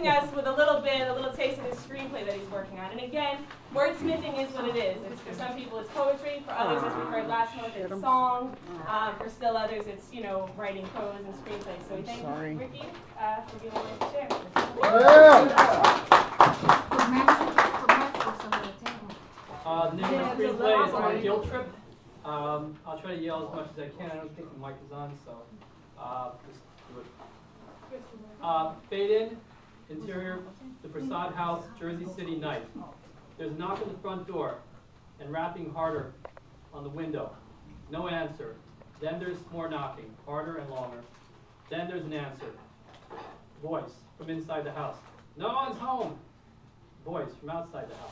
leaving us with a little taste of his screenplay that he's working on. And again, wordsmithing is what it is. It's, for some people it's poetry, for others, as we heard last month, it's song, for still others it's, writing prose and screenplay. So we thank Ricky for being able to share. The name of the screenplay is On Guilt Trip. I'll try to yell as much as I can. I don't think the mic is on, so just do it. Fade in, interior, the Prasad House, Jersey City night. There's a knock on the front door, and rapping harder on the window. No answer. Then there's more knocking, harder and longer. Then there's an answer. Voice from inside the house. No one's home. Voice from outside the house.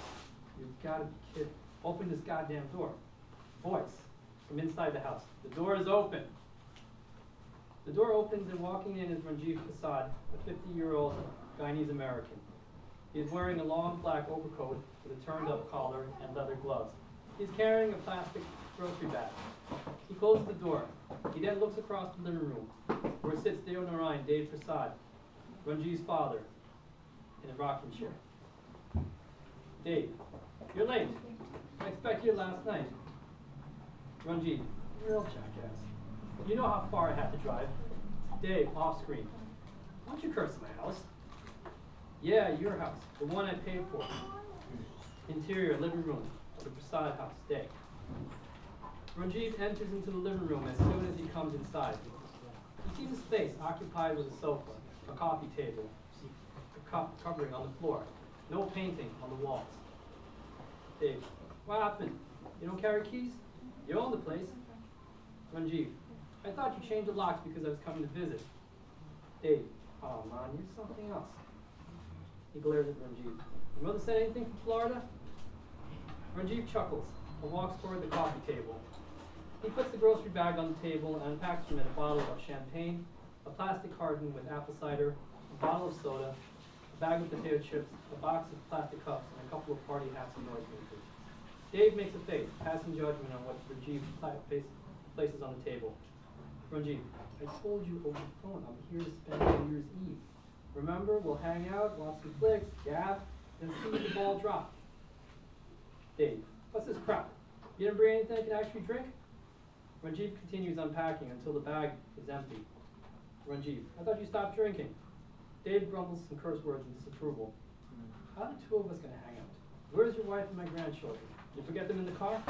You've got to be kidding. Open this goddamn door. Voice from inside the house. The door is open. The door opens and walking in is Ranjiv Prasad, a 50-year-old Guyanese American. He is wearing a long black overcoat with a turned-up collar and leather gloves. He's carrying a plastic grocery bag. He closes the door. He then looks across the living room, where sits Deo Narayan, Dave Prasad, Ranjiv's father, in a rocking chair. Dave, you're late. I expected you last night. Ranjiv, real jackass. You know how far I had to drive. Dave, off screen. Why don't you curse my house? Yeah, your house, the one I paid for. Interior, living room of the Prasad house. Dave. Ranjiv enters into the living room as soon as he comes inside. He sees a space occupied with a sofa, a coffee table, a covering on the floor, no painting on the walls. Dave, what happened? You don't carry keys? You own the place. Ranjiv, I thought you changed the locks because I was coming to visit. Dave, oh man, you're something else. He glares at Ranjiv. Your mother said anything from Florida? Ranjiv chuckles and walks toward the coffee table. He puts the grocery bag on the table and unpacks from it a bottle of champagne, a plastic carton with apple cider, a bottle of soda, a bag of potato chips, a box of plastic cups, and a couple of party hats and noisemakers. Dave makes a face, passing judgment on what Ranjiv places on the table. Ranjiv, I told you over the phone I'm here to spend New Year's Eve. Remember, we'll hang out, watch some flicks, gab, then see the ball drop. Dave, what's this crap? You didn't bring anything I can actually drink? Ranjiv continues unpacking until the bag is empty. Ranjiv, I thought you stopped drinking. Dave grumbles some curse words in disapproval. How are the two of us going to hang out? Where's your wife and my grandchildren? You forget them in the car?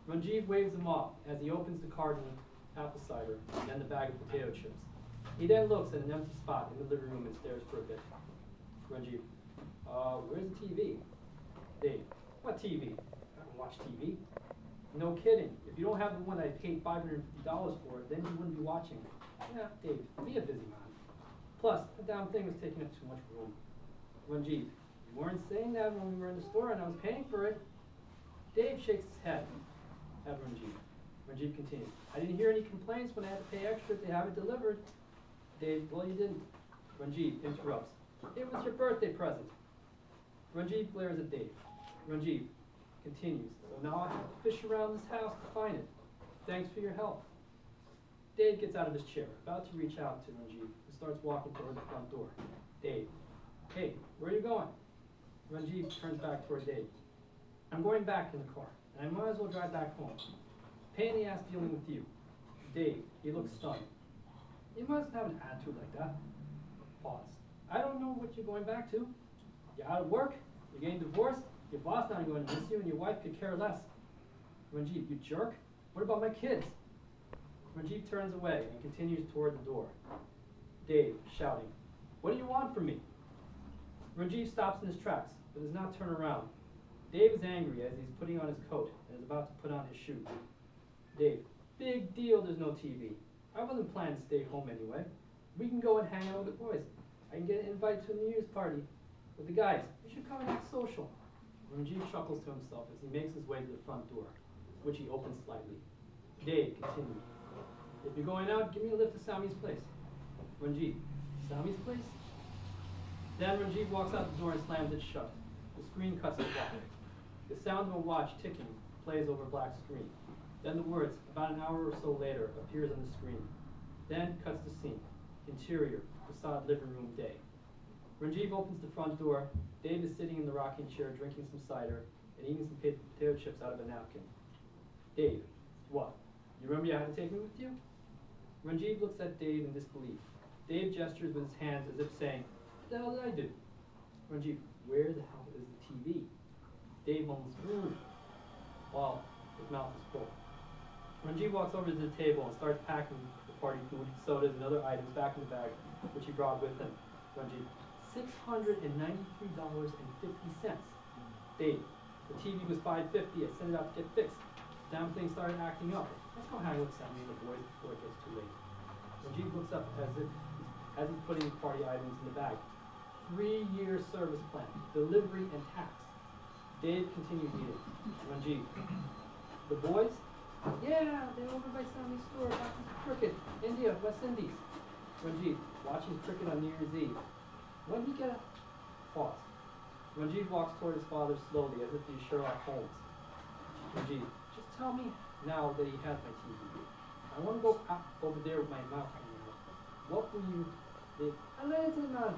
Ranjiv waves them off as he opens the carton of apple cider and then the bag of potato chips. He then looks at an empty spot in the living room and stares for a bit. Ranjiv, where's the TV? Dave, what TV? I don't watch TV. No kidding. If you don't have the one I paid $550 for, then you wouldn't be watching it. Yeah, Dave, be a busy man. Plus, the damn thing was taking up too much room. Ranjiv, you weren't saying that when we were in the store and I was paying for it. Dave shakes his head at Ranjiv. Ranjiv continues. I didn't hear any complaints when I had to pay extra to have it delivered. Dave, well, you didn't. Ranjiv interrupts. It was your birthday present. Ranjiv glares at Dave. Ranjiv continues. So now I have to fish around this house to find it. Thanks for your help. Dave gets out of his chair, about to reach out to Ranjiv, who starts walking toward the front door. Dave, hey, where are you going? Ranjiv turns back toward Dave. I'm going back in the car, and I might as well drive back home. Pain in the ass dealing with you. Dave, he looks stunned. You must have an attitude like that. Pause. I don't know what you're going back to. You're out of work, you're getting divorced, your boss not going to miss you, and your wife could care less. Ranjiv, you jerk. What about my kids? Ranjiv turns away and continues toward the door. Dave, shouting, what do you want from me? Ranjiv stops in his tracks, but does not turn around. Dave is angry as he's putting on his coat and is about to put on his shoes. Dave, big deal there's no TV. I wasn't planning to stay home anyway. We can go and hang out with the boys. I can get an invite to a New Year's party with the guys. We should come and act social. Ranjiv chuckles to himself as he makes his way to the front door, which he opens slightly. Dave continues. If you're going out, give me a lift to Sammy's place. Ranjiv, Sammy's place? Then Ranjiv walks out the door and slams it shut. The screen cuts to black. The sound of a watch ticking plays over a black screen. Then the words, about an hour or so later, appears on the screen. Then cuts to scene. Interior, Prasad living room day. Ranjiv opens the front door. Dave is sitting in the rocking chair drinking some cider and eating some potato chips out of a napkin. Dave, what? You remember you had to take me with you? Ranjiv looks at Dave in disbelief. Dave gestures with his hands as if saying, what the hell did I do? Ranjiv, where the hell is the TV? Dave mumbles, while his mouth is full. Ranjiv walks over to the table and starts packing the party food, sodas, and other items back in the bag, which he brought with him. Ranjiv, $693.50. Dave, the TV was $550. I sent it out to get fixed. Damn thing started acting up. Let's go hang looks at me and the boys before it gets too late. Ranjiv looks up as he's putting the party items in the bag. 3-year service plan, delivery and tax. Dave continues eating. Ranjiv, the boys? Yeah, they're over by Sammy's store watching cricket. India, West Indies. Ranjiv, watching cricket on New Year's Eve. When did he get a pause? Ranjiv walks toward his father slowly, as if he's Sherlock Holmes. Ranjiv, just tell me now that he has my TV. I want to go up over there with my mouth on your mouth. What will you do? I lent it to the man,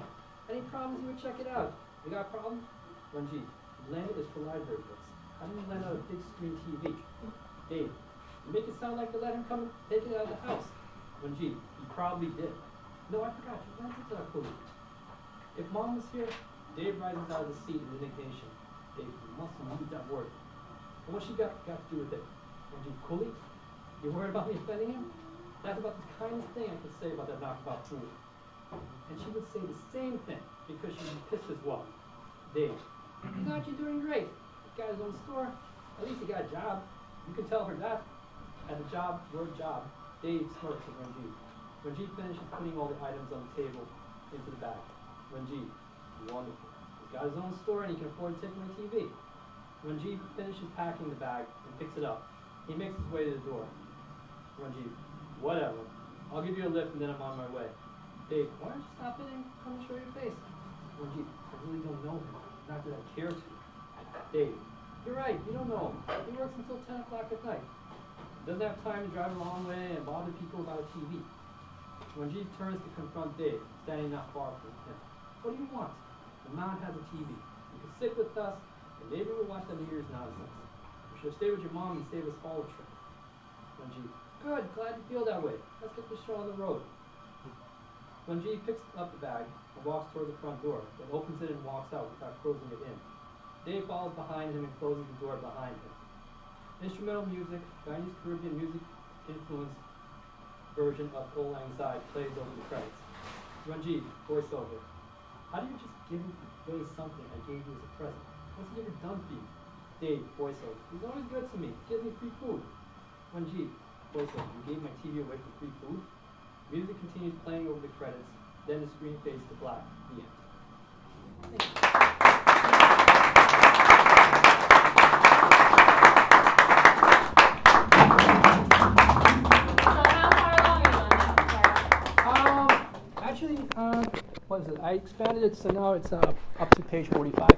and he promised he would check it out. You got a problem? Ranjiv, lend it is for library books. How do you lend out a big screen TV? Dave, you make it sound like you let him come and take it out of the house. Ranjiv, he probably did. No, I forgot. You lent it to our colleague. If Mom was here, Dave rises out of the seat in indignation. Dave, you mustn't use that word. And what she got to do with it? Ranjiv, colleague? You worried about me offending him? That's about the kindest thing I could say about that knockabout fool. And she would say the same thing because she'd be pissed as well. Dave, he got you doing great. He got his own store. At least he got a job. You can tell her that. At the job, word job, Dave smirks at Ranjiv. Ranjiv finishes putting all the items on the table into the bag. Ranjiv, wonderful. He's got his own store and he can afford to take my TV. Ranjiv finishes packing the bag and picks it up. He makes his way to the door. Ranjiv, whatever. I'll give you a lift and then I'm on my way. Dave, why don't you stop in and come and show your face? Ranjiv, I really don't know him. Not that I care to. Dave, you're right, you don't know him. He works until 10 o'clock at night. Doesn't have time to drive a long way and bother people about a TV. Ranjiv turns to confront Dave, standing not far from him. What do you want? The man has a TV. You can sit with us, and maybe we'll watch that New Year's nonsense. You should stay with your mom and save us all a trip. Ranjiv, good, glad you feel that way. Let's get this show on the road. Ranjiv picks up the bag and walks toward the front door, then opens it and walks out without closing it in. Dave follows behind him and closes the door behind him. Instrumental music, Chinese Caribbean music influenced version of Old Lang Syne plays over the credits. Ranjiv, voiceover. How do you just give away something I gave you as a present? What's he ever done for you? Dave, voiceover. He's always good to me. He gives me free food. Ranjiv, voiceover. You gave my TV away for free food? Music continues playing over the credits, then the screen fades to black. The end. Thank you. What is it? I expanded it, so now it's up to page 45.